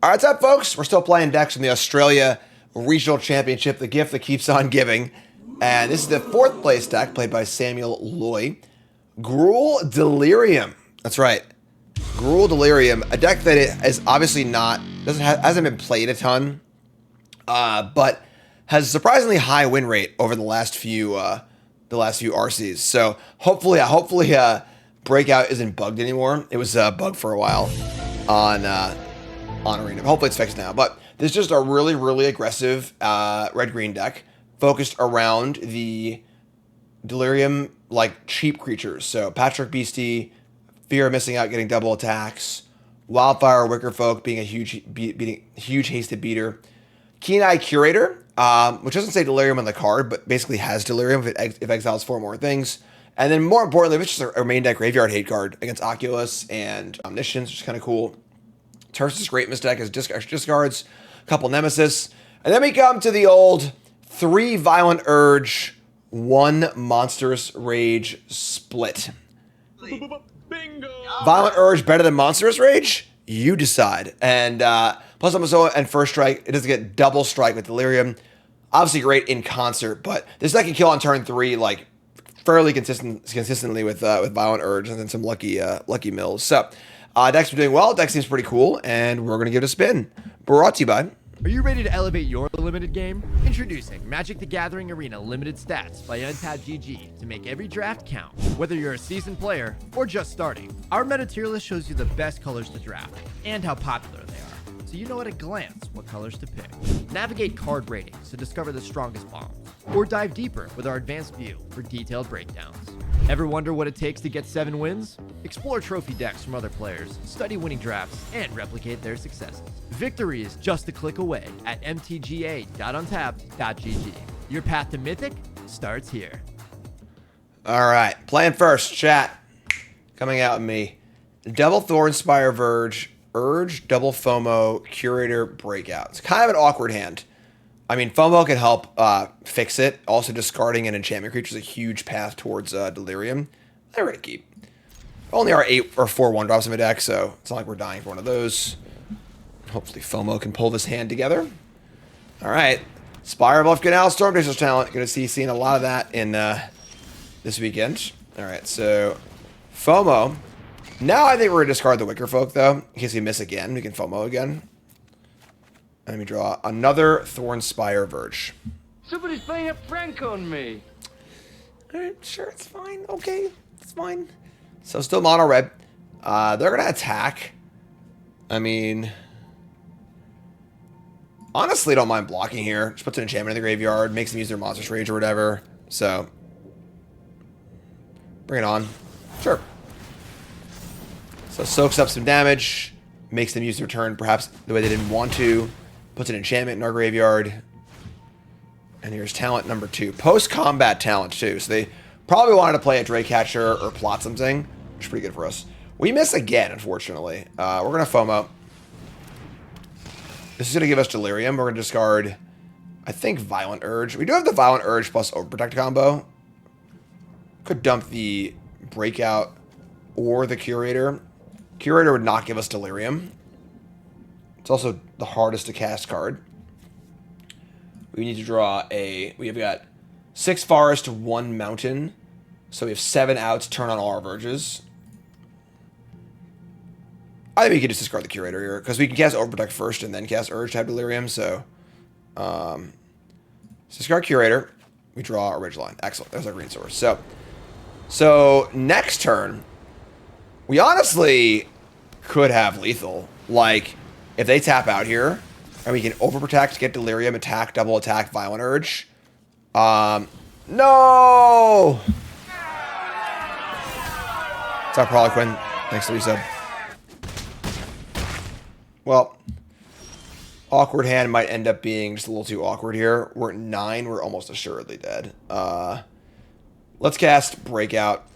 All right, what's up, folks? We're still playing decks from the Australia Regional Championship, the gift that keeps on giving. And this is the fourth place deck played by Samuel Loy. Gruul Delirium. That's right. Gruul Delirium, a deck that is obviously hasn't been played a ton, but has a surprisingly high win rate over the last few RCs. So hopefully, Breakout isn't bugged anymore. It was bugged for a while on Arena. Hopefully it's fixed now. But this is just a really, really aggressive red-green deck focused around the Delirium, like, cheap creatures. So Patrick Beastie, Fear of Missing Out, getting double attacks. Wildfire Wickerfolk being a huge hasted beater. Keen-Eye Curator, which doesn't say Delirium on the card, but basically has Delirium if it exiles 4 more things. And then more importantly, it's just a main deck graveyard hate card against Oculus and Omniscience, which is kind of cool. Terse is great in this deck as discards, a couple Nemesis. And then we come to the old 3 Violent Urge, 1 Monstrous Rage split. Bingo! Violent Urge better than Monstrous Rage? You decide. And plus Amazoa and First Strike, it doesn't get double strike with Delirium. Obviously great in concert, but this deck can kill on turn 3 like fairly consistently with Violent Urge and then some lucky mills. So deck's been doing well. Deck seems pretty cool, and we're gonna give it a spin. Brought to you by. Are you ready to elevate your limited game? Introducing Magic the Gathering Arena Limited Stats by Untapped GG to make every draft count, whether you're a seasoned player or just starting. Our meta tier list shows you the best colors to draft and how popular they are, so you know at a glance what colors to pick. Navigate card ratings to discover the strongest bombs, or dive deeper with our advanced view for detailed breakdowns. Ever wonder what it takes to get 7 wins? Explore trophy decks from other players, study winning drafts, and replicate their successes. Victory is just a click away at mtga.untapped.gg. Your path to Mythic starts here. All right, playing first, chat. Coming out with me. Double Thornspire Verge, Urge, double FOMO, Curator, Breakout. It's kind of an awkward hand. I mean, FOMO can help fix it. Also, discarding an enchantment creature is a huge path towards Delirium. They're going to keep. Only our 8 or 4 1-drops in the deck, so it's not like we're dying for one of those. Hopefully FOMO can pull this hand together. All right. Spire of Canal, Storm Chaser's talent. Going to see seeing a lot of that in this weekend. All right, so FOMO. Now I think we're going to discard the Wickerfolk, though. In case we miss again, we can FOMO again. Let me draw another Thornspire Verge. Somebody's playing a prank on me. Alright, sure, it's fine. Okay, it's fine. So still mono red. They're going to attack. I mean, honestly, don't mind blocking here. Just puts an enchantment in the graveyard, makes them use their Monstrous Rage or whatever. So, bring it on. Sure. So soaks up some damage, makes them use their turn perhaps the way they didn't want to. Puts an enchantment in our graveyard. And here's talent number 2. Post-combat talent, too. So they probably wanted to play a Draycatcher or plot something, which is pretty good for us. We miss again, unfortunately. We're going to FOMO. This is going to give us Delirium. We're going to discard, I think, Violent Urge. We do have the Violent Urge plus Overprotect combo. Could dump the Breakout or the Curator. Curator would not give us Delirium. It's also the hardest to cast card. We need to draw we have got 6 forest, 1 mountain. So we have 7 outs, turn on all our verges. I think we can just discard the Curator here, because we can cast Overprotect first and then cast Urge to have Delirium, so... discard Curator. We draw our Ridgeline. Excellent. There's our green source. So next turn, we honestly could have lethal. Like, if they tap out here, and we can Overprotect, get Delirium, attack, double attack, Violent Urge. No! It's our Harlequin. Thanks, Lisa. Well, awkward hand might end up being just a little too awkward here. We're at 9. We're almost assuredly dead. Let's cast Breakout.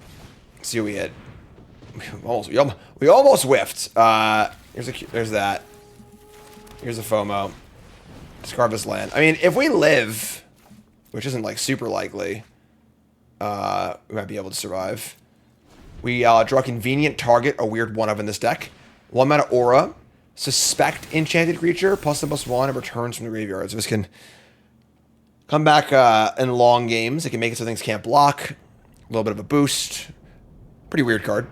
See what we hit. We almost whiffed. There's that. Here's a FOMO. Discard this land. I mean, if we live, which isn't like super likely, we might be able to survive. We draw Convenient Target, a weird 1-of in this deck. 1 mana Aura. suspect enchanted creature, +1/+1, and returns from the graveyard. So this can come back in long games. It can make it so things can't block. A little bit of a boost. Pretty weird card.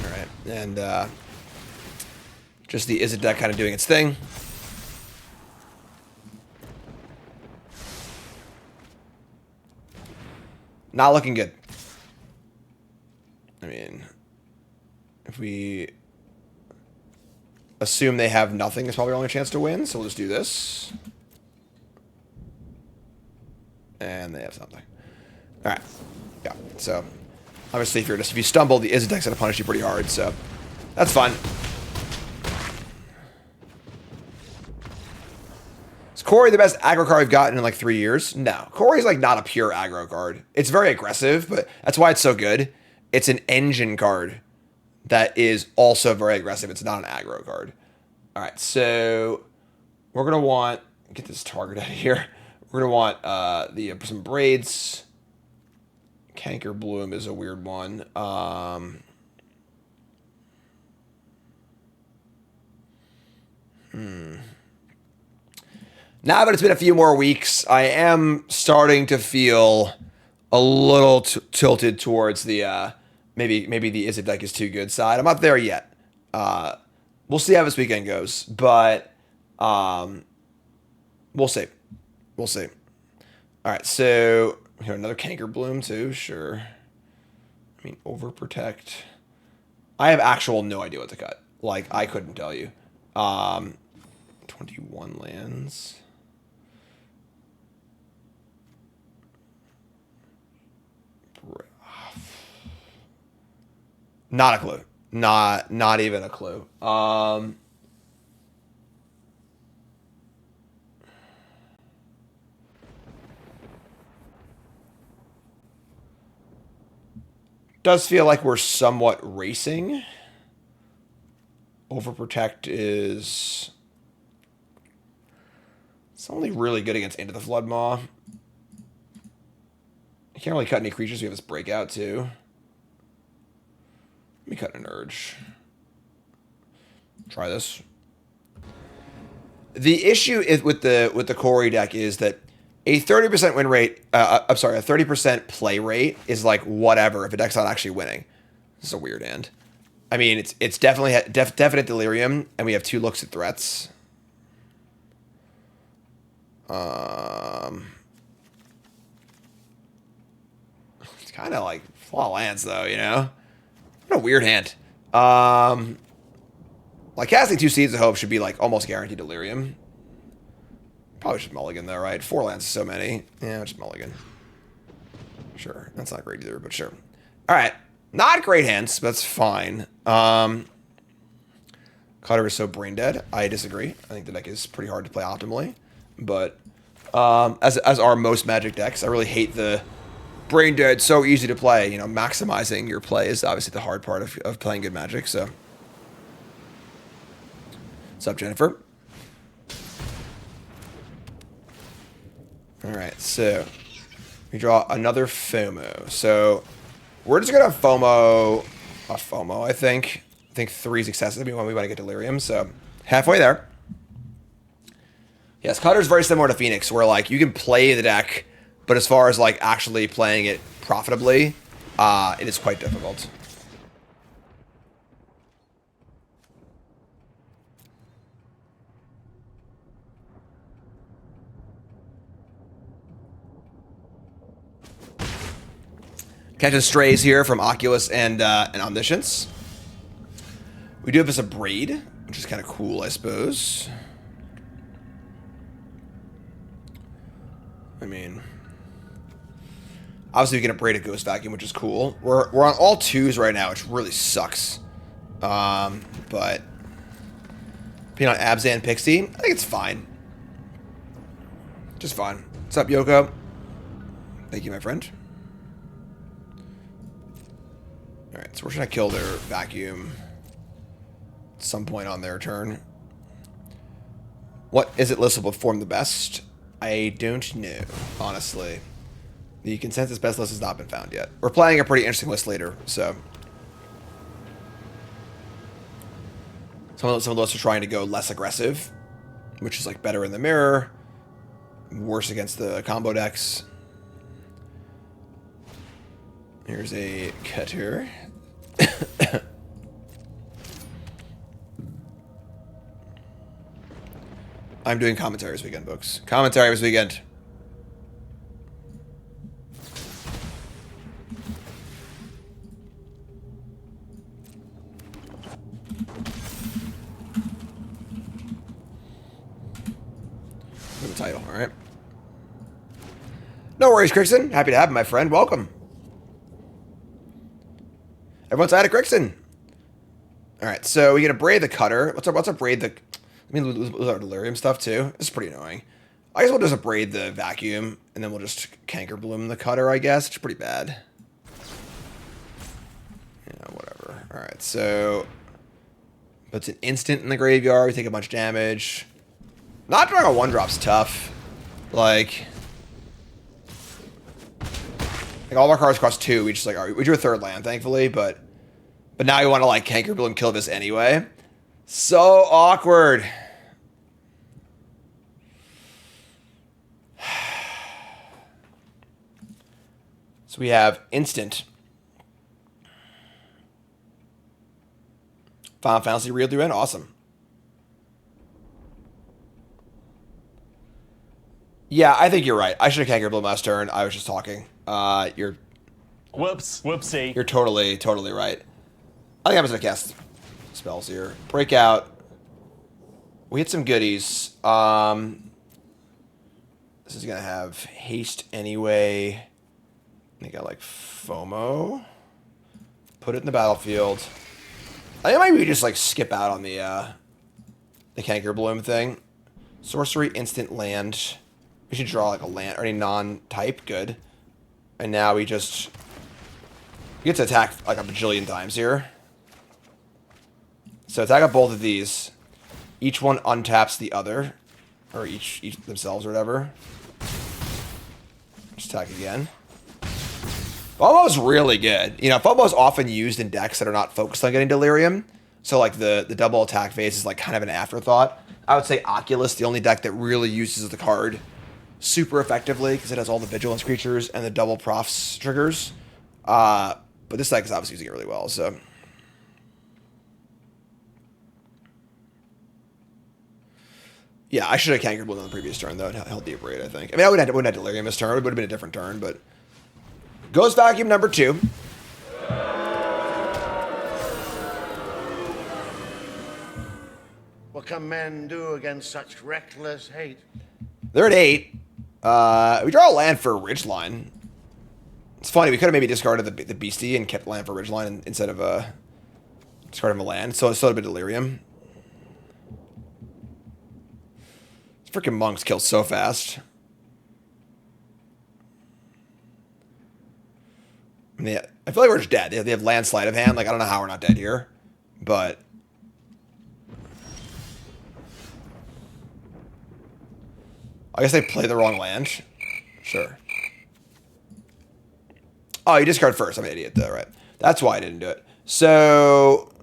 Alright, and just the Izzet deck kind of doing its thing. Not looking good. I mean, if we assume they have nothing, it's probably our only chance to win, so we'll just do this. And they have something. Alright. Yeah, so obviously if you stumble, the Izzet deck's gonna punish you pretty hard, so that's fun. Is Corey the best aggro card we've gotten in like 3 years? No. Corey's like not a pure aggro card. It's very aggressive, but that's why it's so good. It's an engine card that is also very aggressive. It's not an aggro card. Alright, so we're gonna want get this target out of here. We're gonna want some braids. Canker Bloom is a weird one. Now that it's been a few more weeks, I am starting to feel a little tilted towards the maybe the Izzet deck is too good side. I'm not there yet. We'll see how this weekend goes, but we'll see. We'll see. All right, so here another Canker Bloom too. Sure. I mean, Overprotect. I have actual no idea what to cut. Like, I couldn't tell you. 21 lands. Not a clue. Not even a clue. Does feel like we're somewhat racing. Overprotect is... It's only really good against Into the Floodmaw. I can't really cut any creatures. We have this Breakout, too. Let me cut an Urge. Try this. The issue is with the Corey deck is that a 30% win rate, I'm sorry, a 30% play rate is like whatever if a deck's not actually winning. This is a weird hand. I mean, it's definitely definite Delirium, and we have 2 looks at threats. It's kind of like flaw lands though, you know? What a weird hand. Like casting 2 Seeds of Hope should be like almost guaranteed Delirium. Probably just mulligan though, right? 4 lands is so many. Yeah, just mulligan. Sure. That's not great either, but sure. Alright. Not great hands, but that's fine. Cutter is so brain dead. I disagree. I think the deck is pretty hard to play optimally. But as are most Magic decks, I really hate the brain dead, so easy to play. You know, maximizing your play is obviously the hard part of playing good Magic, so. What's up, Jennifer? Alright, so we draw another FOMO. So we're just gonna FOMO a FOMO, I think. I think 3 is excessive when we want to get Delirium, so halfway there. Yes, Cutter's very similar to Phoenix, where like you can play the deck, but as far as like actually playing it profitably, it is quite difficult. Catching strays here from Oculus and Omniscience. We do have this a Braid, which is kind of cool, I suppose. I mean, obviously we can Braid a Ghost Vacuum, which is cool. We're on all 2s right now, which really sucks. But being on Abzan Pixie, I think it's fine. Just fine. What's up, Yoko? Thank you, my friend. Alright, so we're trying to kill their Vacuum at some point on their turn. What Izzet list will perform the best? I don't know, honestly. The consensus best list has not been found yet. We're playing a pretty interesting list later, so. Some of us are trying to go less aggressive, which is like better in the mirror, worse against the combo decks. Here's a cutter. I'm doing commentary this weekend, books. Commentary this weekend. For the title, all right. No worries, Crixon. Happy to have you, my friend. Welcome. Everyone's out of Crixon. All right, so we get to braid the cutter. What's up braid the... I mean, lose our delirium stuff too. This is pretty annoying. I guess we'll just braid the vacuum, and then we'll just canker bloom the cutter, I guess. It's pretty bad. Yeah, whatever. All right, so... Puts an instant in the graveyard. We take a bunch of damage. Not drawing a 1-drop's tough. Like all of our cards cost 2. We just like, all right, we drew a 3rd land, thankfully, but now you want to like canker bloom kill this anyway. So awkward. So we have instant. Final Fantasy Real Duet, awesome. Yeah, I think you're right. I should have canker bloom last turn. I was just talking. You're... Whoopsie. You're totally right. I think I'm just gonna cast spells here. Breakout. We hit some goodies. This is gonna have haste anyway. I think I like FOMO. Put it in the battlefield. I think maybe we just like skip out on the canker bloom thing. Sorcery, instant land. We should draw like a land or any non-type. Good. And now we just get to attack like a bajillion times here. So attack up both of these. Each one untaps the other. Or each themselves or whatever. Just attack again. FOMO's really good. You know, FOMO's often used in decks that are not focused on getting Delirium. So like the double attack phase is like kind of an afterthought. I would say Oculus, the only deck that really uses the card super effectively because it has all the vigilance creatures and the double profs triggers. But this deck is obviously using it really well, so. Yeah, I should have canker bloom on the previous turn, though. It held the Abrade, I think. I mean, I wouldn't have Delirium this turn. It would have been a different turn, but. Ghost Vacuum number 2. What can men do against such reckless hate? They're at 8. We draw a land for Ridgeline. It's funny, we could have maybe discarded the Beastie and kept land for Ridgeline instead of discarding a land, so it's still a bit Delirium. These freaking monks kill so fast. I mean, I feel like we're just dead. They have land sleight of hand. Like, I don't know how we're not dead here, but I guess they play the wrong land. Sure. Oh, you discard first. I'm an idiot, though, right? That's why I didn't do it. So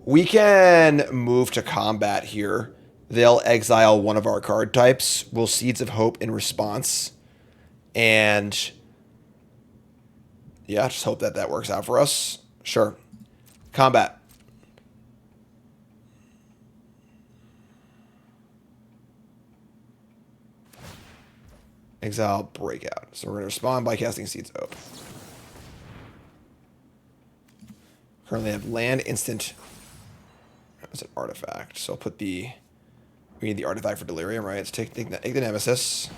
we can move to combat here. They'll exile one of our card types. We'll Seeds of Hope in response. And yeah, just hope that works out for us. Sure. Combat. Exile Breakout. So we're going to respond by casting Seeds of Hope. Currently have land instant. That's an artifact. So I'll put the... We need the artifact for Delirium, right? Let's take the Nemesis.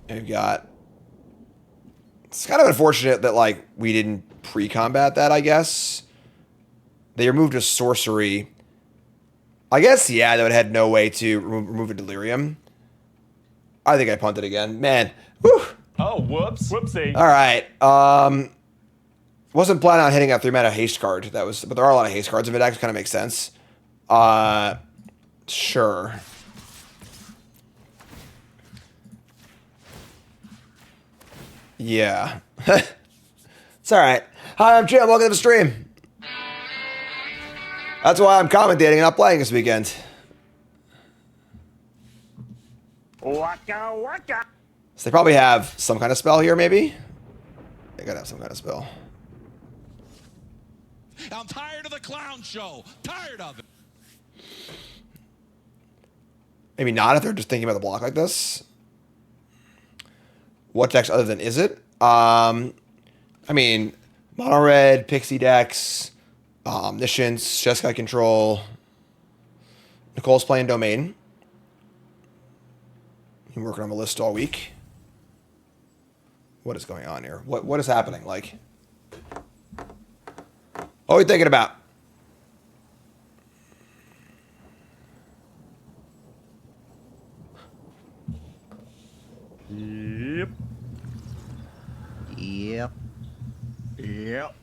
And we've got... It's kind of unfortunate that, like, we didn't pre-combat that, I guess. They removed a sorcery. I guess, yeah, they would have had no way to remove a Delirium. I think I punted again. Man. Whew. Oh, whoops. Whoopsie. All right. Wasn't planning on hitting a 3-mana haste card. But there are a lot of haste cards in the deck, so kind of makes sense. Sure. Yeah. It's all right. Hi, I'm Jim. Welcome to the stream. That's why I'm commentating and not playing this weekend. Waka waka. So they probably have some kind of spell here, maybe? They gotta have some kind of spell. I'm tired of the clown show. Tired of it. Maybe not if they're just thinking about the block like this. What decks other than is it? I mean, mono red, pixie decks, Omniscience, Jeskai Control. Nicole's playing Domain. I'm working on a list all week. What is going on here? What is happening? Like, what are we thinking about? Yep. Yep. Yep.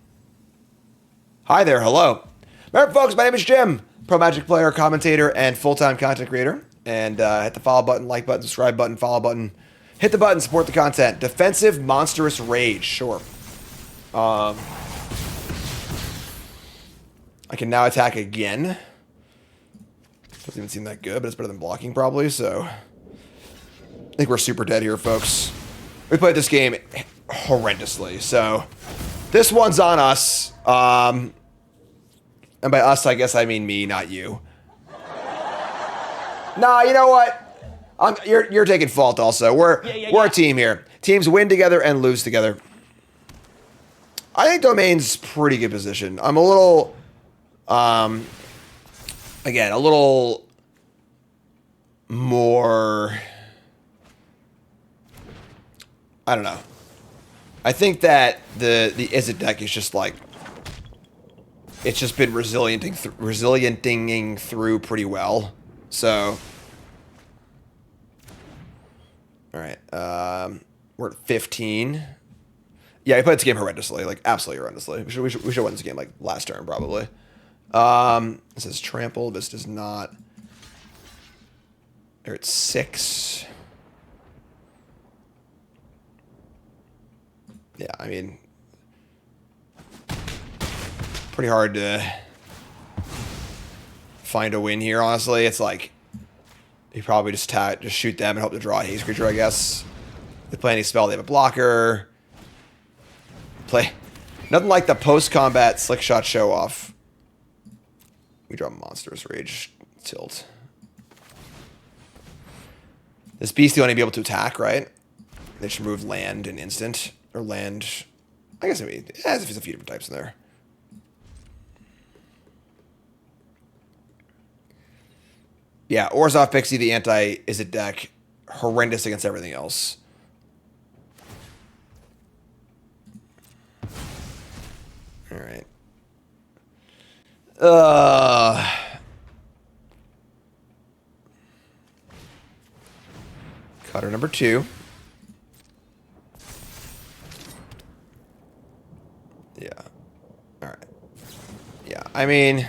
Hi there, hello. Remember, folks, my name is Jim, pro Magic player, commentator, and full-time content creator. And hit the follow button, like button, subscribe button, follow button. Hit the button, support the content. Defensive Monstrous Rage, sure. I can now attack again. Doesn't even seem that good, but it's better than blocking probably, so. I think we're super dead here, folks. We played this game horrendously, so. This one's on us. And by us, I guess I mean me, not you. Nah, you know what? You're taking fault also. We're a team here. Teams win together and lose together. I think Domain's pretty good position. I'm a little, again, a little more, I don't know. I think that the Izzet deck is just like, it's just been resilienting through pretty well. So, all right, we're at 15. Yeah, we played this game horrendously, like absolutely horrendously. We should win this game like last turn probably. This is trampled. This does not. They're at 6. Yeah, I mean, pretty hard to find a win here, honestly. It's like, you probably just shoot them and hope to draw a haste creature, I guess. They play any spell, they have a blocker. Play nothing like the post-combat slick shot show off. We draw Monstruous Rage tilt. This beast will only be able to attack, right? They should remove land and instant. Or land, I guess it has a few different types in there. Yeah, Orzhov Pixie, the anti-Izzet deck, horrendous against everything else. All right. Cutter number 2. Yeah. All right. Yeah, I mean,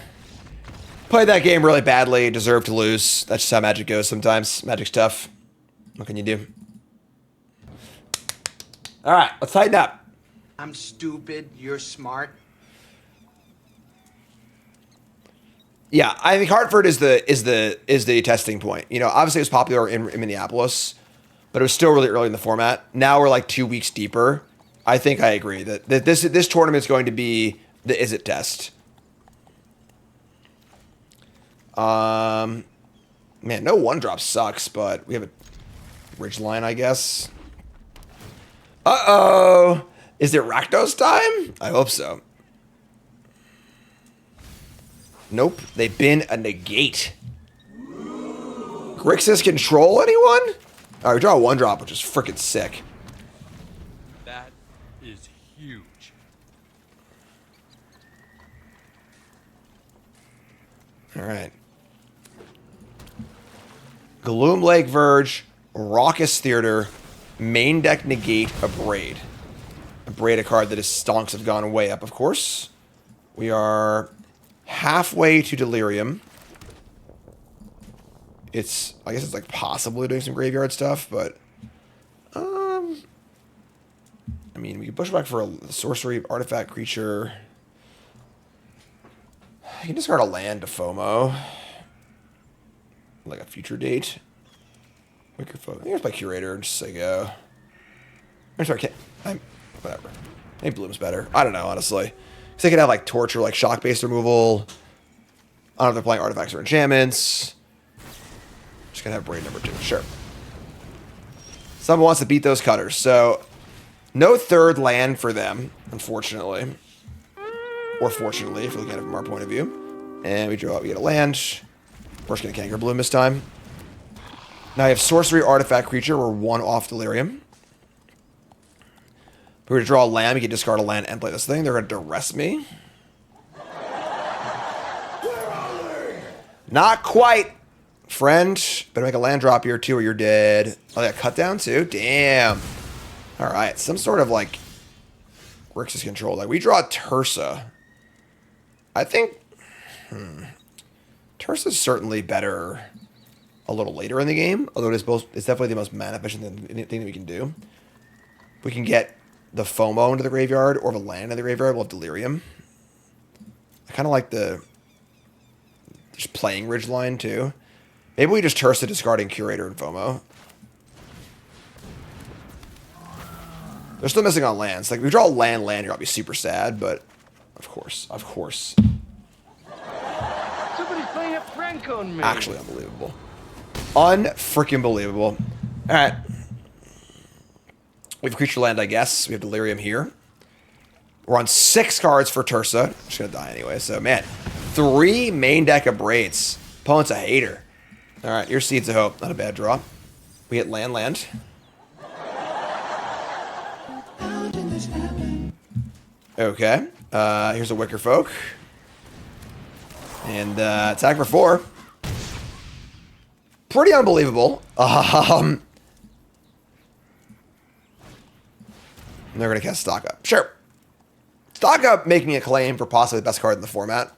played that game really badly, deserved to lose. That's just how Magic goes sometimes. Magic's tough. What can you do? All right, let's tighten up. I'm stupid. You're smart. Yeah, I think Hartford is the testing point. You know, obviously it was popular in Minneapolis, but it was still really early in the format. Now we're like 2 weeks deeper. I think I agree that this tournament is going to be the Izzet test. Man, no 1-drop sucks, but we have a Ridgeline, I guess. Uh-oh. Is it Rakdos time? I hope so. Nope. They've been a negate. Grixis control anyone? All right, we draw a 1-drop, which is freaking sick. That is huge. All right. Gloom Lake Verge, Raucous Theater, main deck negate, Abrade. Abrade, a card that his stonks have gone way up, of course. We are halfway to Delirium. I guess it's like possibly doing some graveyard stuff, but I mean, we can push back for a sorcery, artifact, creature. You can discard a land to FOMO. Like a future date. Wicker Folk. I think it's by Curator. Just say go. I'm sorry, whatever. Maybe Bloom's better. I don't know, honestly. Because they could have like Torture, like shock-based removal. I don't know if they're playing artifacts or enchantments. Just gonna have Braid number 2. Sure. Someone wants to beat those cutters. So, no third land for them, unfortunately. Or fortunately, if we look at it from our point of view. And we draw, we get a land. We're just gonna Kangaroo Bloom this time. Now you have sorcery, artifact, creature. We're 1 off Delirium. If we were to draw a land, we can discard a land and play this thing. They're gonna duress me. Not quite, friend. Better make a land drop here too, or you're dead. Oh, they got cut down too. Damn. All right, some sort of like Grixis control. Like we draw Tursa. I think Tursa's certainly better a little later in the game, although it's definitely the most mana efficient thing that we can do. We can get the FOMO into the graveyard or the land into the graveyard. We'll have Delirium. I kind of like the just playing Ridgeline too. Maybe we just Tursa discarding Curator and FOMO. They're still missing on lands. Like, if we draw land here, I'll be super sad, but of course. Somebody's playing a prank on me. Actually unbelievable. Unfreaking believable. Alright. We have creature land, I guess. We have Delirium here. We're on 6 cards for Tursa. I'm just gonna die anyway, so man. 3 main deck of Braids. Opponent's a hater. Alright, here's Seeds of Hope. Not a bad draw. We hit land. Okay. Here's a Wicker Folk. And attack for 4. Pretty unbelievable. And they're going to cast Stock Up. Sure. Stock Up making a claim for possibly the best card in the format.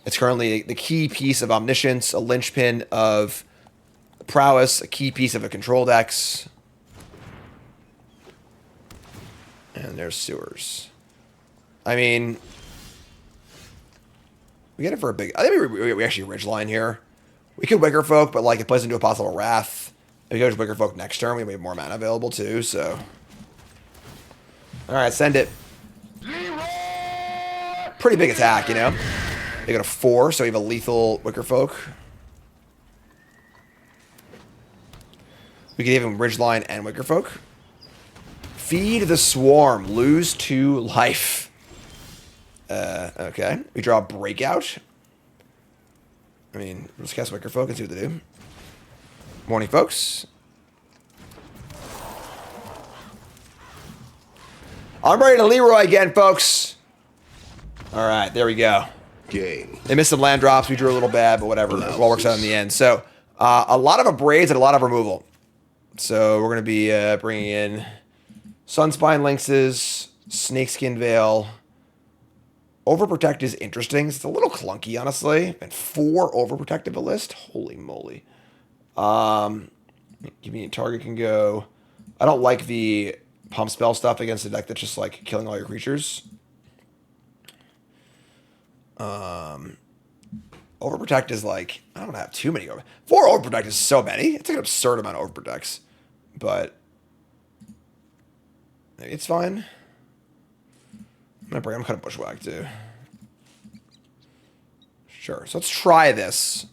It's currently the key piece of Omniscience, a linchpin of Prowess, a key piece of a control decks. And there's Sewers. I mean, we get it for a big... I think we actually Ridgeline here. We could Wicker Folk, but like it plays into a possible Wrath. If we go to Wicker Folk next turn, we have more mana available too, so... Alright, send it. Pretty big attack, you know? They got a 4, so we have a lethal Wicker Folk. We could even Ridgeline and Wicker Folk. Feed the Swarm. Lose 2 life. Okay. We draw Breakout. I mean, let's cast Wicker Folk and see what they do. Morning, folks. I'm ready to Leroy again, folks. All right, there we go. Game. They missed some land drops. We drew a little bad, but whatever. It all works out in the end. So, a lot of Abrades and a lot of removal. So, we're going to be bringing in Sunspine Lynxes, Snakeskin Veil. Overprotect is interesting. It's a little clunky, honestly. And 4 Overprotective a list. Holy moly. Give me a target can go. I don't like the pump spell stuff against a deck that's just like killing all your creatures. Overprotect is like, I don't have too many. 4 Overprotect is so many. It's like an absurd amount of Overprotects. But maybe it's fine. I'm kind of Bushwhack too. Sure. So let's try this.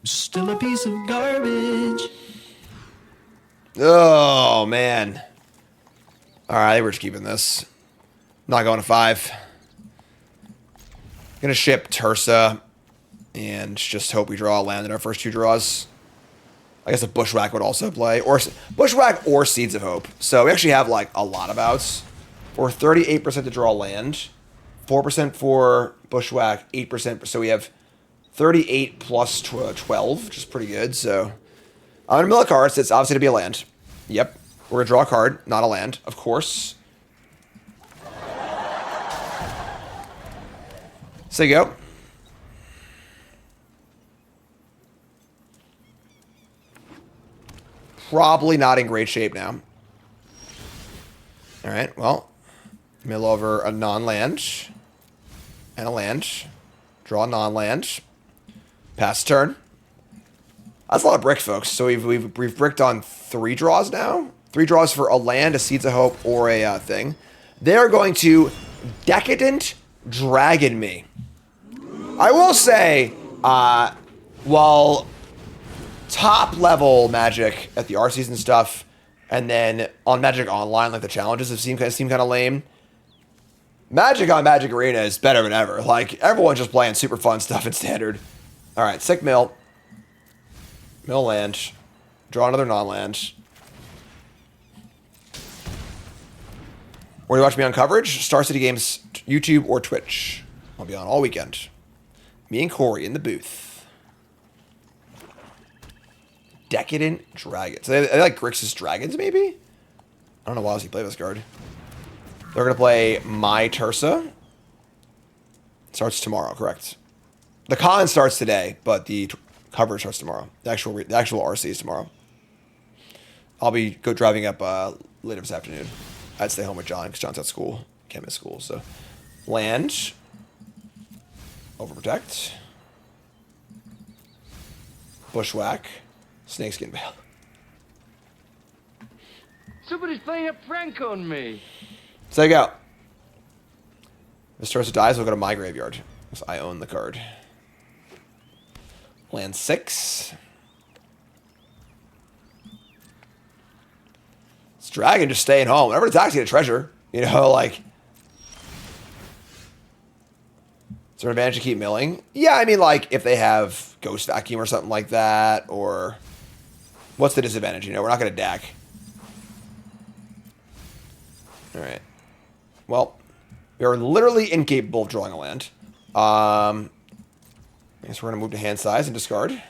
Still a piece of garbage. Oh, man. All right, we're just keeping this. Not going to 5. Gonna ship Tursa and just hope we draw a land in our first 2 draws. I guess a Bushwhack would also play, or Bushwhack or Seeds of Hope. So we actually have like a lot of outs. We're 38% to draw land, 4% for Bushwhack, 8%. So we have 38 plus 12, which is pretty good. So I'm gonna mill a card. So it's obviously to be a land. Yep, we're gonna draw a card, not a land, of course. So you go. probably not in great shape now. All right, well, mill over a non-land and a land. Draw a non-land. Pass turn. That's a lot of brick, folks. So we've bricked on 3 draws now. 3 draws for a land, a Seeds of Hope, or a thing. They are going to Decadent Dragon me. I will say, while top level Magic at the R-Season stuff, and then on Magic Online, like the challenges have seemed kind of lame. Magic on Magic Arena is better than ever. Like, everyone's just playing super fun stuff in Standard. All right, sick mill. Mill land. Draw another non-land. Where do you watch me on coverage? Star City Games, YouTube, or Twitch. I'll be on all weekend. Me and Corey in the booth. Decadent Dragons. They like Grixis Dragons, maybe? I don't know why else he played this card. They're going to play My Tursa. Starts tomorrow, correct. The con starts today, but the coverage starts tomorrow. The actual RC is tomorrow. I'll be driving up later this afternoon. I'd stay home with John because John's at school. Can't miss school, so. Land. Overprotect. Bushwhack. Snakeskin Veil. Somebody's playing a prank on me. So there you go. If Tursa dies, we'll go to my graveyard. Because I own the card. Land 6. This dragon just staying home. Whenever it attacks, you get a treasure. You know, like. Is there an advantage to keep milling? Yeah, I mean, like, if they have Ghost Vacuum or something like that, or. What's the disadvantage? You know, we're not going to DAC. Alright. Well, we are literally incapable of drawing a land. I guess we're going to move to hand size and discard.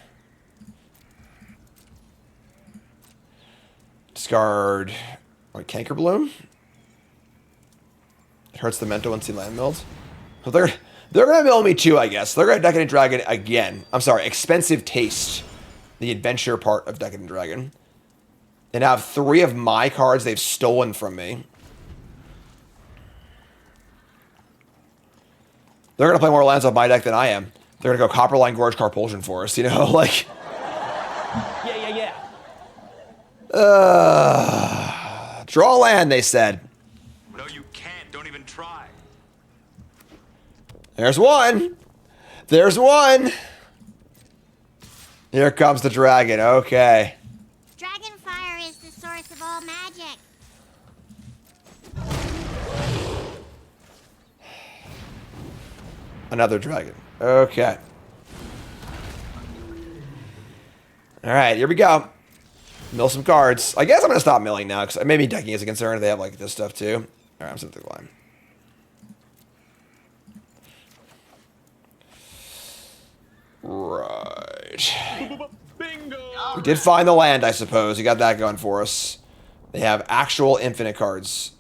Discard like Canker Bloom. It hurts the Mento once he land milled. So they're going to mill me too, I guess. They're going to Decadent Dragon again. I'm sorry, Expensive Taste. The adventure part of Decadent Dragon. And have 3 of my cards they've stolen from me. They're going to play more lands off my deck than I am. They're going to go Copperline Gorge, Carpulsion Forest, you know? Like... Yeah. Draw a land, they said. No, you can't. Don't even try. There's one. There's one. Here comes the dragon. Okay. Dragonfire is the source of all magic. Another dragon. Okay. All right, here we go. Mill some cards. I guess I'm going to stop milling now, because maybe decking is a concern if they have, like, this stuff, too. All right, I'm sitting the line. Right. Bingo. We did find the land, I suppose. You got that going for us. They have actual infinite cards.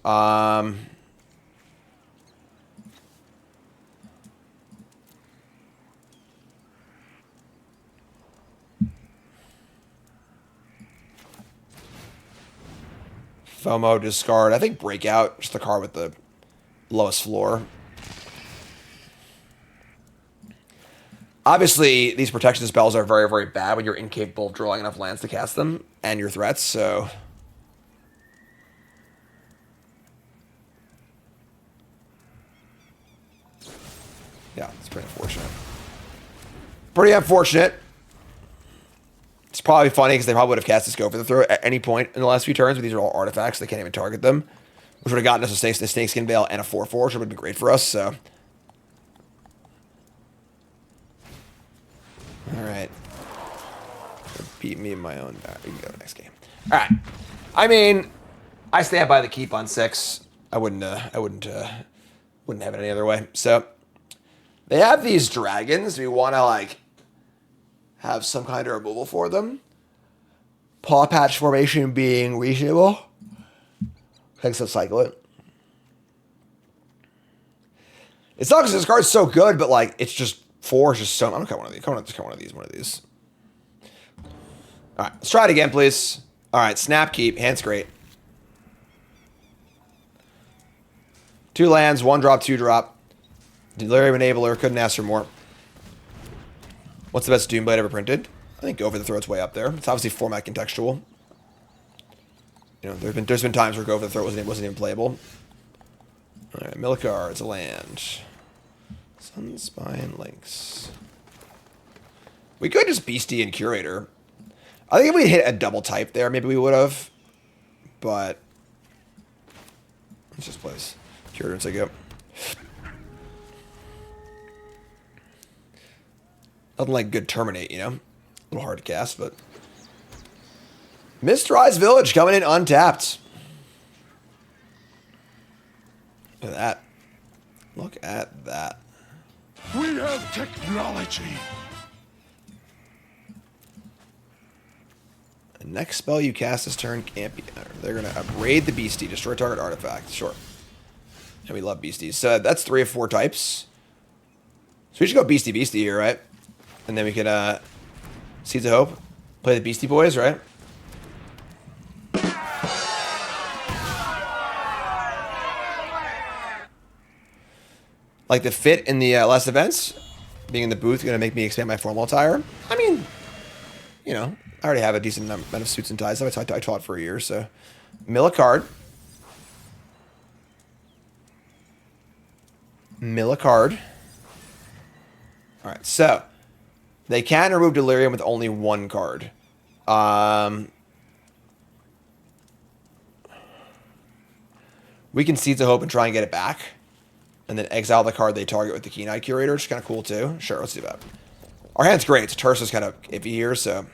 FOMO, discard. I think Breakout, just the card with the lowest floor. Obviously, these protection spells are very, very bad when you're incapable of drawing enough lands to cast them and your threats, so... Yeah, it's pretty unfortunate. Pretty unfortunate. It's probably funny because they probably would have cast this Go for the Throw at any point in the last few turns, but these are all artifacts. They can't even target them. Which would have gotten us a Snakeskin Veil and a 4/4, which would have been great for us, so... Alright. Beat me in my own back. We can go to the next game. Alright. I mean, I stand by the keep on 6. I wouldn't have it any other way. So, they have these dragons. We want to, like, have some kind of removal for them. Paw Patch formation being reasonable. Thanks, let's cycle it. It's not because this card's so good, but, like, it's just 4 is just so... I'm going to cut one of these. One of these. All right, let's try it again, please. All right, snap keep. Hand's great. 2 lands, 1 drop, 2 drop. Delirium Enabler. Couldn't ask for more. What's the best Doomblade ever printed? I think Go for the Throat's way up there. It's obviously format contextual. You know, there's been times where Go for the Throat wasn't even playable. All right, Millikar, it's a land. Sunspine Lynx. We could just Beastie and Curator. I think if we hit a double type there, maybe we would have. But let's just play this. Curator and say go. Nothing like good Terminate, you know? A little hard to cast, but... Mistrized Village coming in untapped. Look at that. Look at that. We have technology. The next spell you cast this turn can't be... They're going to upgrade the Beastie. Destroy target artifact. Sure. And we love Beasties. So that's 3 of 4 types. So we should go Beastie here, right? And then we could, Seeds of Hope. Play the Beastie Boys, right? Like the fit in the last events, being in the booth, going to make me expand my formal attire. I mean, you know, I already have a decent amount of suits and ties. I taught for a year, so. Mill a card. Mill a card. All right, so. They can remove Delirium with only 1 card. We can Seeds of Hope and try and get it back. And then exile the card they target with the Keen-Eye Curator, which is kind of cool too. Sure, let's do that. Our hand's great. Tersa's kind of iffy here, so...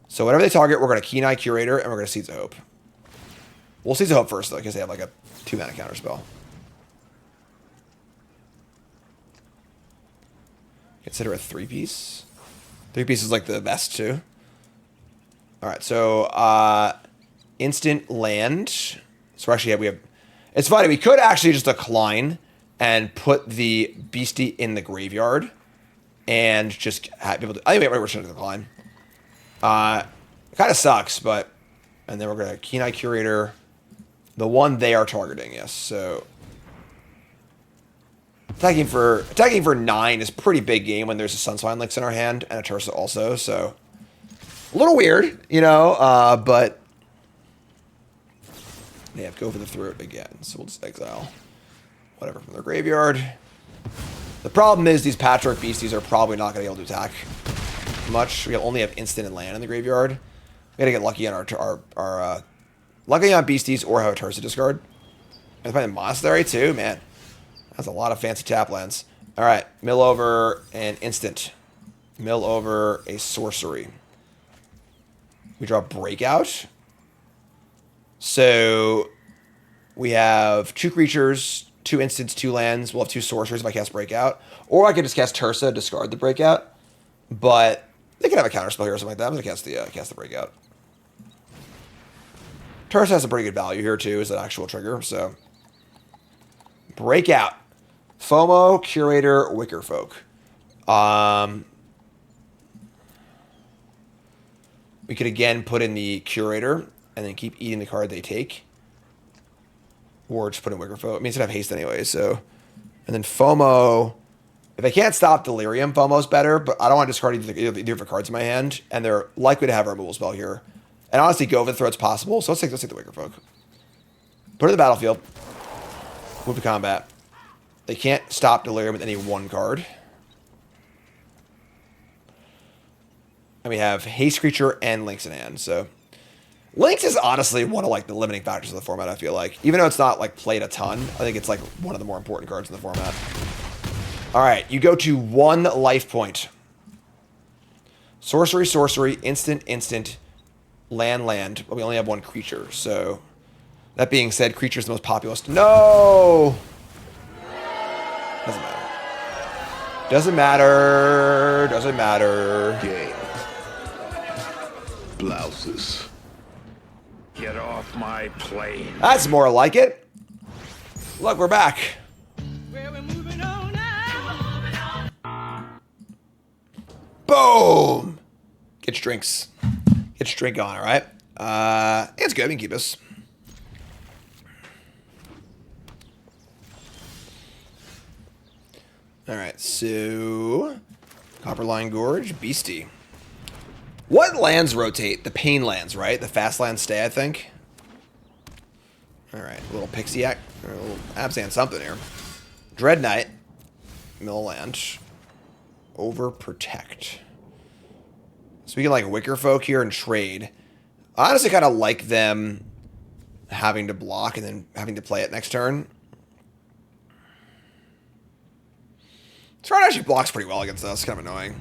So whatever they target, we're going to Keen-Eye Curator, and we're going to Seeds of Hope. We'll Seeds of Hope first, though, because they have like a 2-mana counterspell. Consider a 3-piece. 3-piece is like the best, too. Alright, so... instant land. So actually, we have... It's funny, we could actually just decline and put the Beastie in the graveyard and just have people... I think we're just going to decline. It kind of sucks, but... And then we're going to Keen-Eye Curator. The one they are targeting, yes. So... Attacking for 9 is a pretty big game when there's a Sunspine Lynx in our hand and a Tursa also, so... A little weird, you know, but... They have Go for the Throat again, so we'll just exile whatever from their graveyard. The problem is these Patchwork Beasties are probably not going to be able to attack much. We only have instant and land in the graveyard. We got to get lucky on our lucky on Beasties or have a Tursa discard. And playing Monastery too, man. That's a lot of fancy tap lands. All right, mill over an instant. Mill over a sorcery. We draw Breakout. So we have 2 creatures, 2 instants, 2 lands. We'll have 2 sorceries if I cast Breakout. Or I could just cast Tursa, discard the Breakout. But they could have a counterspell here or something like that. I'm going to cast the Breakout. Tursa has a pretty good value here too as an actual trigger. So Breakout. FOMO, Curator, Wickerfolk. We could again put in the Curator and then keep eating the card they take. Or just put in Wickerfolk. It means I have haste anyway, so. And then FOMO. If I can't stop Delirium, FOMO's better, but I don't want to discard either of the cards in my hand, and they're likely to have a removal spell here. And honestly, Go for the Throat's possible, so let's take the Wickerfolk. Put it in the battlefield. Move to combat. They can't stop Delirium with any 1 card. And we have Haste Creature and Lynx in hand, so... Lynx is honestly one of like the limiting factors of the format, I feel like. Even though it's not like played a ton, I think it's like one of the more important cards in the format. Alright, you go to 1 life point. Sorcery, sorcery, instant, instant, land, land. But we only have 1 creature, so... That being said, creature is the most populous. No! Doesn't matter. Doesn't matter. Doesn't matter. Game. Blouses. Get off my plane. That's more like it. Look, we're back. Boom! Get your drinks. Get Get your drink on, all right? It's good. We can keep this. All right, so Copperline Gorge, Beastie. What lands rotate? The pain lands, right? The fast lands stay, I think. All right, a little Pixie Act, or a little Absand something here. Dread Knight, mill land, Overprotect. So we can like Wicker Folk here and trade. I honestly kind of like them having to block and then having to play it next turn. This card actually blocks pretty well against us. It's kind of annoying.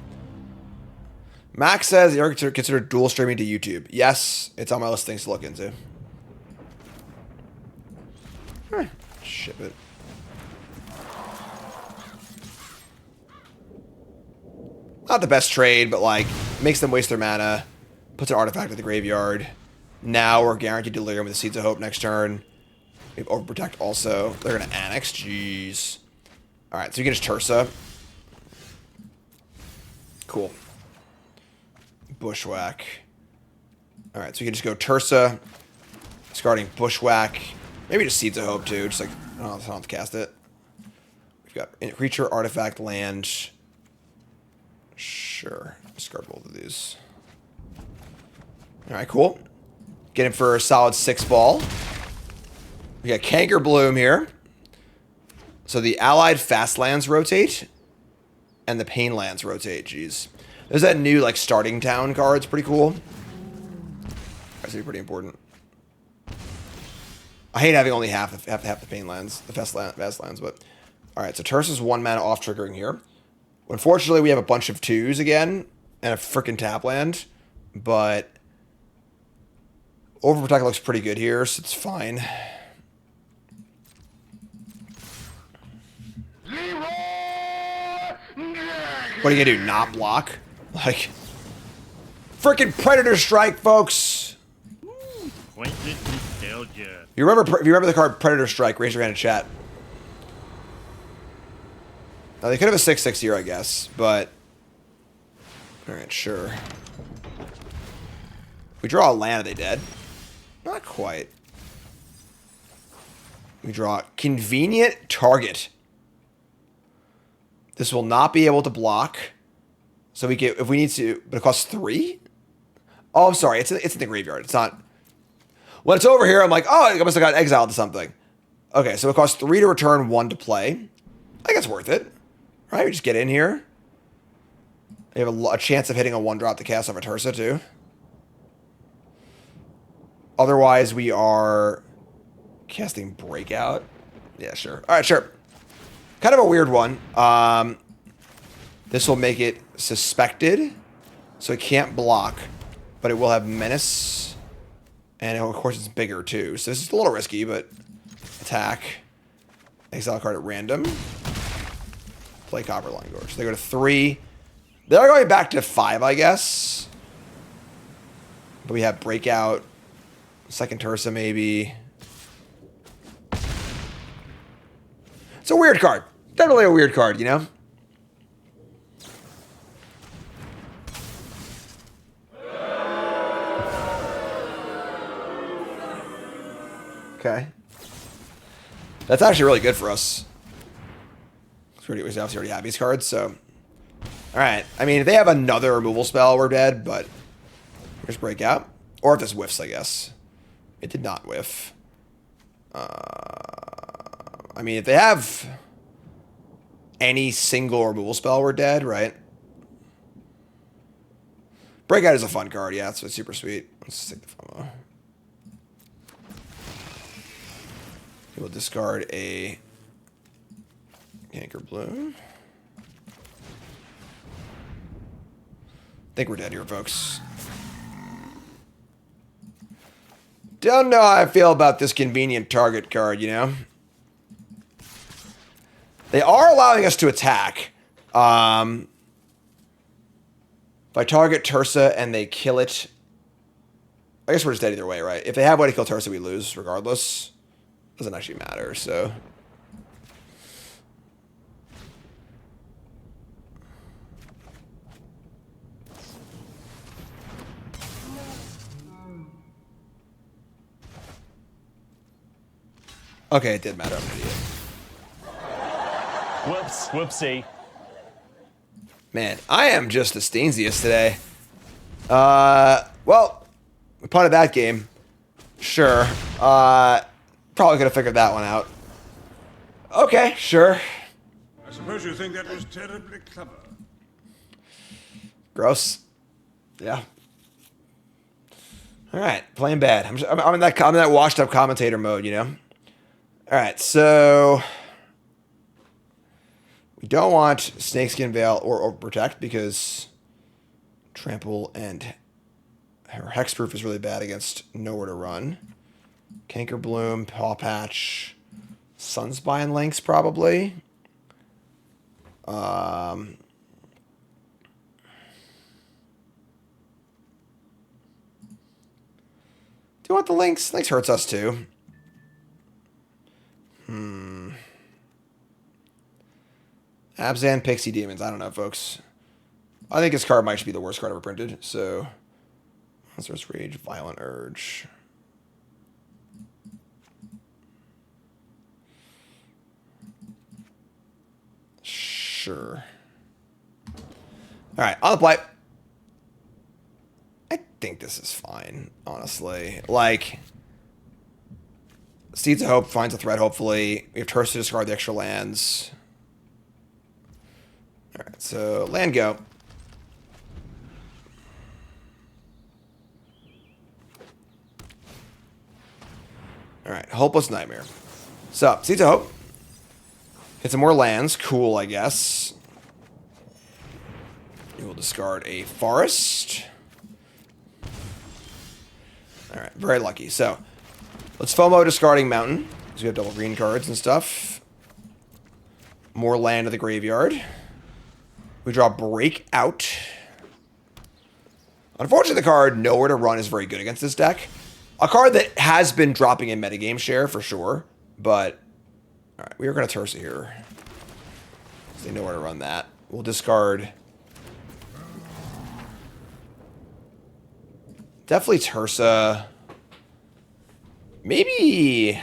Max says, you ever consider dual streaming to YouTube? Yes, it's on my list of things to look into. Ship it. Not the best trade, but like makes them waste their mana, puts an artifact in the graveyard. Now we're guaranteed Delirium with the Seeds of Hope next turn. We have Overprotect also. They're gonna Annex. Jeez. All right, so you can just Tursa. Cool. Bushwhack. All right, so you can just go Tursa, discarding Bushwhack. Maybe just Seeds of Hope too. Just like I don't have to cast it. We've got creature, artifact, land. Sure. Discard both of these. All right, cool. Get him for a solid 6 ball. We got Canker Bloom here. So the allied fast lands rotate, and the pain lands rotate. Jeez. There's that new like starting town card. It's pretty cool. That's pretty important. I hate having only half the pain lands, the fast lands, but all right. So Tursa's 1 mana off triggering here. Unfortunately, we have a bunch of 2s again and a freaking tap land, but Overprotect looks pretty good here, so it's fine. What are you gonna do? Not block? Like, freaking Predator Strike, folks. If you remember the card Predator Strike, raise your hand in chat. Now, they could have a 6/6 here, I guess, but all right, sure. We draw a land. Are they dead? Not quite. We draw Convenient Target. This will not be able to block, so we get if we need to, but it costs 3. Oh, I'm sorry. It's in the graveyard. It's not. When it's over here, I'm like, oh, I must have got exiled to something. Okay, so it costs 3 to return, 1 to play. I think it's worth it. Right, we just get in here. We have a chance of hitting a 1-drop to cast off a Tursa, too. Otherwise, we are casting Breakout. Yeah, sure. All right, sure. Kind of a weird one. This will make it suspected, so it can't block, but it will have Menace, and of course it's bigger, too. So this is a little risky, but attack. Exile card at random. Play Copperline Gorge. So they go to 3. They're going back to 5, I guess. But we have Breakout. Second Tursa, maybe. It's a weird card. Definitely a weird card, you know? Okay. That's actually really good for us. We obviously already have these cards, so. Alright. I mean, if they have another removal spell, we're dead, but. Here's Breakout. Or if this whiffs, I guess. It did not whiff. I mean, if they have any single removal spell, we're dead, right? Breakout is a fun card, yeah, it's super sweet. Let's take the FOMO. We'll discard a Canker Bloom. I think we're dead here, folks. Don't know how I feel about this Convenient Target card, you know? They are allowing us to attack. If I target Tursa and they kill it, I guess we're just dead either way, right? If they have way to kill Tursa, we lose regardless. Doesn't actually matter, so. Okay, it did matter. I'm an idiot. Whoops. Whoopsie. Man, I am just the Stainsiest today. Well, we punted that game. Sure. Probably could have figured that one out. Okay, sure. I suppose you think that was terribly clever. Gross. Yeah. All right, playing bad. I'm in that washed up commentator mode, you know. All right, so we don't want Snakeskin Veil or Protect because Trample and Hexproof is really bad against Nowhere to Run. Canker Bloom, Paw Patch, Sunspine Lynx probably. Do you want the Lynx? Lynx hurts us too. Abzan, Pixie Demons. I don't know, folks. I think his card might just be the worst card ever printed. So, Monstruous Rage, Violent Urge. Sure. All right, on the play. I think this is fine, honestly. Like, Seeds of Hope finds a threat, hopefully. We have Tursa to discard the extra lands. All right, so land go. All right, Hopeless Nightmare. So, Seeds of Hope. Hit some more lands. Cool, I guess. We will discard a Forest. All right, very lucky. So, let's FOMO discarding Mountain, because we have double green cards and stuff. More land to the graveyard. We draw Breakout. Unfortunately, the card Nowhere to Run is very good against this deck. A card that has been dropping in metagame share for sure, but all right, we are going to Tursa here. So they know where to run that. We'll discard. Definitely Tursa. Maybe.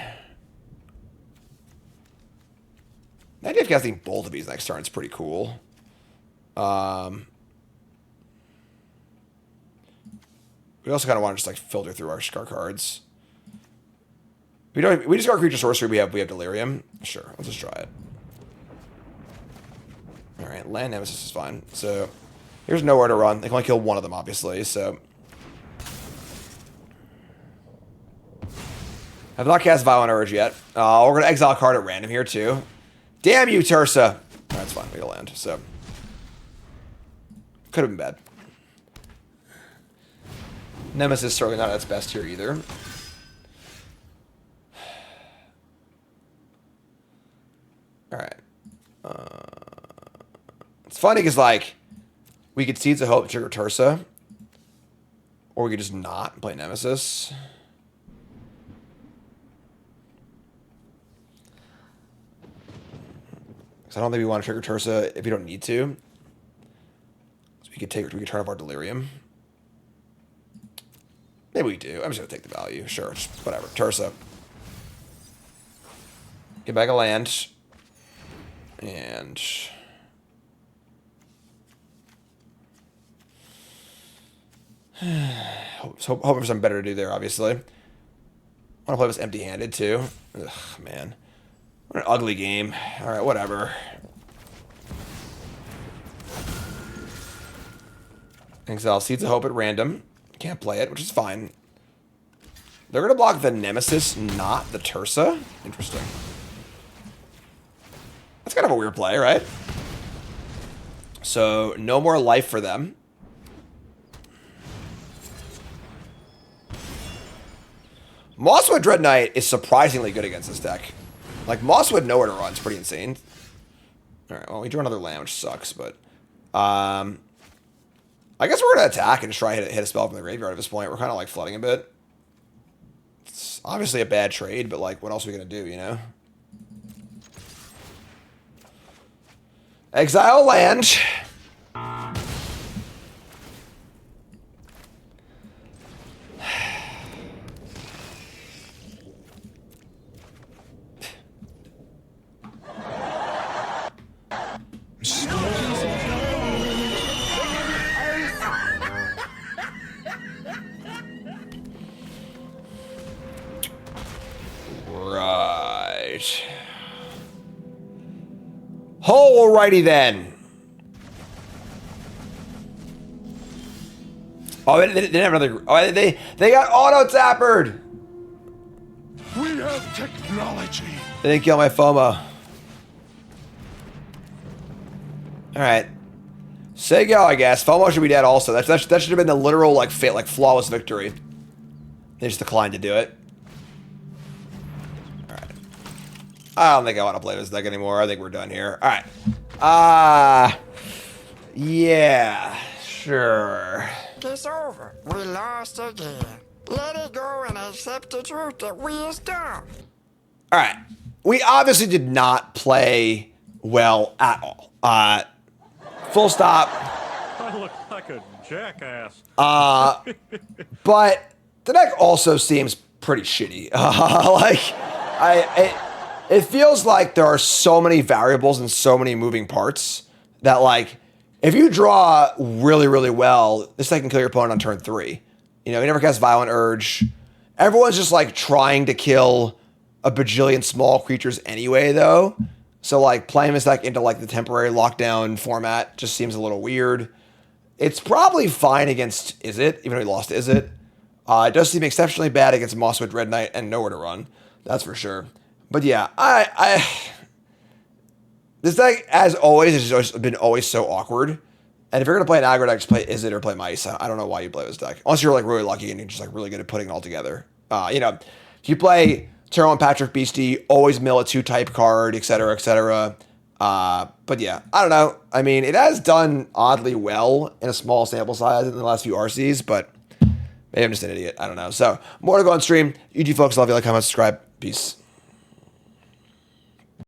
The idea of casting both of these next turn is pretty cool. We also kind of want to just like filter through our cards. We discard creature sorcery. We have Delirium. Sure, let's just try it. All right, land Nemesis is fine. So here's Nowhere to Run. They can only kill one of them, obviously. So have not cast Violent Urge yet. We're gonna exile a card at random here too. Damn you, Tursa. That's fine. We land. So could have been bad. Nemesis certainly not at its best here either. All right. It's funny because, like, we could Seeds of Hope to trigger Tursa, or we could just not play Nemesis. Because I don't think we want to trigger Tursa if we don't need to. So we could turn off our Delirium. Maybe we do. I'm just going to take the value. Sure, just whatever. Tursa. Get back a land. And hoping for something better to do there, obviously. I want to play this empty-handed, too. Ugh, man. What an ugly game. All right, whatever. Exile Seeds of Hope at random. Can't play it, which is fine. They're going to block the Nemesis, not the Tursa. Interesting. That's kind of a weird play, right? So, no more life for them. Mosswood Dread Knight is surprisingly good against this deck. Like, Mosswood Nowhere to Run is pretty insane. Alright, well, we drew another land, which sucks, but I guess we're going to attack and just try hit a spell from the graveyard at this point. We're kind of, like, flooding a bit. It's obviously a bad trade, but, like, what else are we going to do, you know? Exile land. right. Alrighty then. Oh, they didn't have another. Oh, they got auto-tappered. We have technology. They didn't kill my FOMO. Alright. Say go, I guess. FOMO should be dead also. That should have been the literal, like, flawless victory. They just declined to do it. Alright. I don't think I want to play this deck anymore. I think we're done here. Alright. Yeah. Sure. It's over. We lost again. Let it go and accept the truth that we is dumb. Alright. We obviously did not play well at all. Full stop. I look like a jackass. But the deck also seems pretty shitty. It feels like there are so many variables and so many moving parts that, like, if you draw really, really well, this deck can kill your opponent on turn 3. You know, he never casts Violent Urge. Everyone's just, like, trying to kill a bajillion small creatures anyway, though. So, like, playing this deck into, like, the temporary lockdown format just seems a little weird. It's probably fine against Izzet, even though he lost to Izzet. It does seem exceptionally bad against Mosswood Red Knight and Nowhere to Run. That's for sure. But yeah, this deck, as always, has just been always so awkward. And if you're going to play an aggro deck, just play Izzet or play Mice. I don't know why you play this deck. Unless you're, like, really lucky and you're just, like, really good at putting it all together. You know, if you play Terrell and Patrick Beastie, always mill a 2-type card, etc., etc. But yeah, I don't know. I mean, it has done oddly well in a small sample size in the last few RCs, but maybe I'm just an idiot. I don't know. So, more to go on stream. You folks, love you, like, comment, subscribe. Peace.